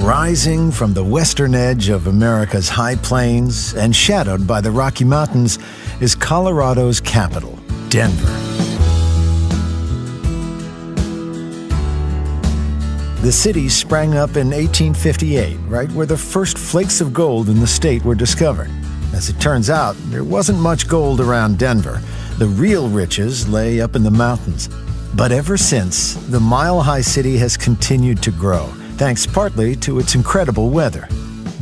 Rising from the western edge of America's high plains and shadowed by the Rocky Mountains is Colorado's capital, Denver. The city sprang up in 1858, right where the first flakes of gold in the state were discovered. As it turns out, there wasn't much gold around Denver. The real riches lay up in the mountains. But ever since, the mile-high city has continued to grow, thanks partly to its incredible weather.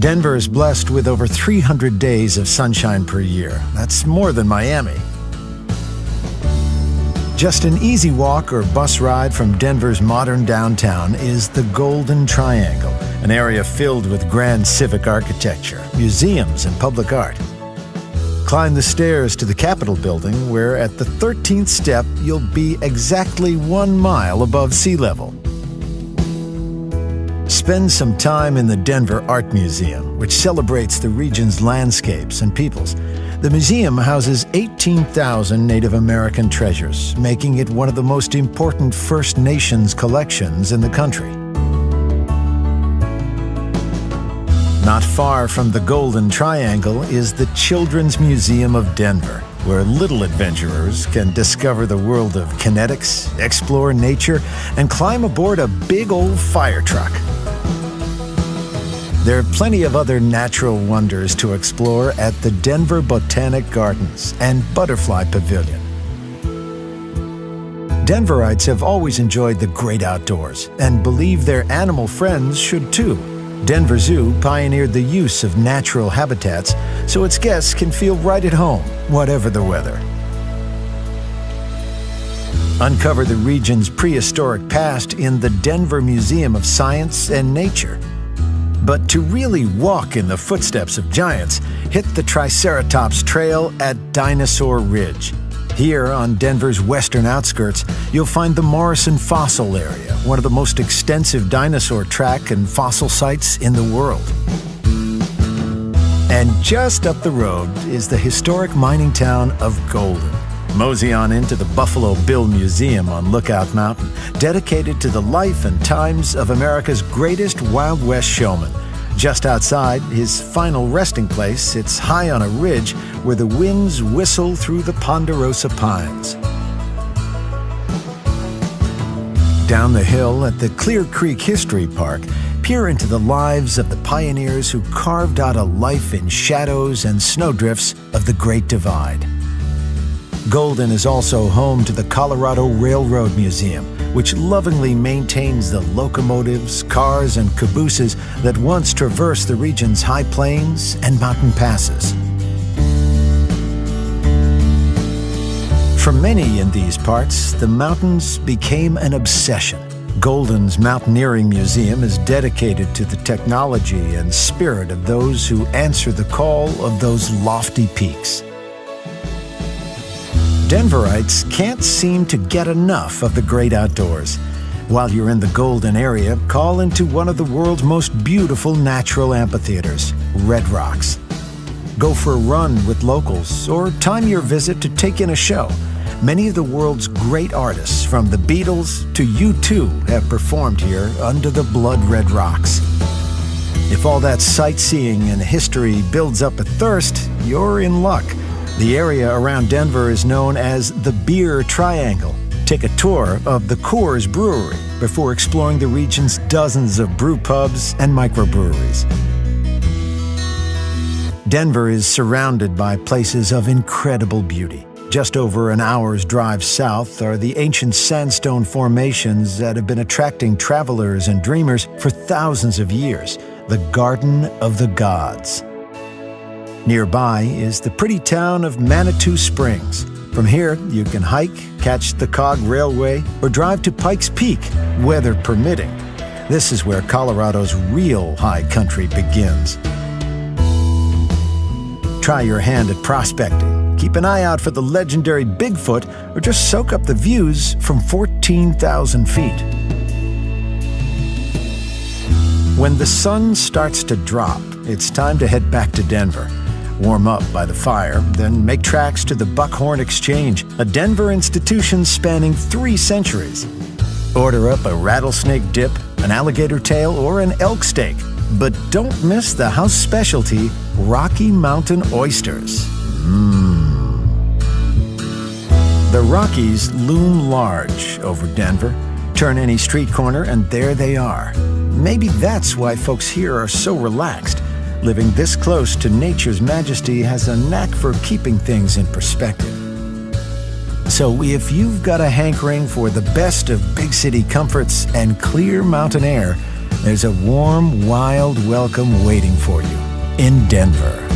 Denver is blessed with over 300 days of sunshine per year. That's more than Miami. Just an easy walk or bus ride from Denver's modern downtown is the Golden Triangle, an area filled with grand civic architecture, museums, and public art. Climb the stairs to the Capitol building, where at the 13th step you'll be exactly 1 mile above sea level. Spend some time in the Denver Art Museum, which celebrates the region's landscapes and peoples. The museum houses 18,000 Native American treasures, making it one of the most important First Nations collections in the country. Not far from the Golden Triangle is the Children's Museum of Denver, where little adventurers can discover the world of kinetics, explore nature, and climb aboard a big old fire truck. There are plenty of other natural wonders to explore at the Denver Botanic Gardens and Butterfly Pavilion. Denverites have always enjoyed the great outdoors and believe their animal friends should too. Denver Zoo pioneered the use of natural habitats so its guests can feel right at home, whatever the weather. Uncover the region's prehistoric past in the Denver Museum of Science and Nature. But to really walk in the footsteps of giants, hit the Triceratops Trail at Dinosaur Ridge. Here on Denver's western outskirts, you'll find the Morrison Fossil Area, one of the most extensive dinosaur track and fossil sites in the world. And just up the road is the historic mining town of Golden. Mosey on into the Buffalo Bill Museum on Lookout Mountain, dedicated to the life and times of America's greatest Wild West showman. Just outside his final resting place sits high on a ridge where the winds whistle through the ponderosa pines. Down the hill at the Clear Creek History Park, peer into the lives of the pioneers who carved out a life in shadows and snowdrifts of the Great Divide. Golden is also home to the Colorado Railroad Museum, which lovingly maintains the locomotives, cars, and cabooses that once traversed the region's high plains and mountain passes. For many in these parts, the mountains became an obsession. Golden's Mountaineering Museum is dedicated to the technology and spirit of those who answer the call of those lofty peaks. Denverites can't seem to get enough of the great outdoors. While you're in the Golden area, call into one of the world's most beautiful natural amphitheaters, Red Rocks. Go for a run with locals or time your visit to take in a show. Many of the world's great artists, from the Beatles to U2, have performed here under the blood-red rocks. If all that sightseeing and history builds up a thirst, you're in luck. The area around Denver is known as the Beer Triangle. Take a tour of the Coors Brewery before exploring the region's dozens of brew pubs and microbreweries. Denver is surrounded by places of incredible beauty. Just over an hour's drive south are the ancient sandstone formations that have been attracting travelers and dreamers for thousands of years, the Garden of the Gods. Nearby is the pretty town of Manitou Springs. From here, you can hike, catch the Cog Railway, or drive to Pikes Peak, weather permitting. This is where Colorado's real high country begins. Try your hand at prospecting. Keep an eye out for the legendary Bigfoot, or just soak up the views from 14,000 feet. When the sun starts to drop, it's time to head back to Denver. Warm up by the fire, then make tracks to the Buckhorn Exchange, a Denver institution spanning 3 centuries. Order up a rattlesnake dip, an alligator tail, or an elk steak. But don't miss the house specialty, Rocky Mountain oysters. The Rockies loom large over Denver. Turn any street corner and there they are. Maybe that's why folks here are so relaxed. Living this close to nature's majesty has a knack for keeping things in perspective. So if you've got a hankering for the best of big city comforts and clear mountain air, there's a warm, wild welcome waiting for you in Denver.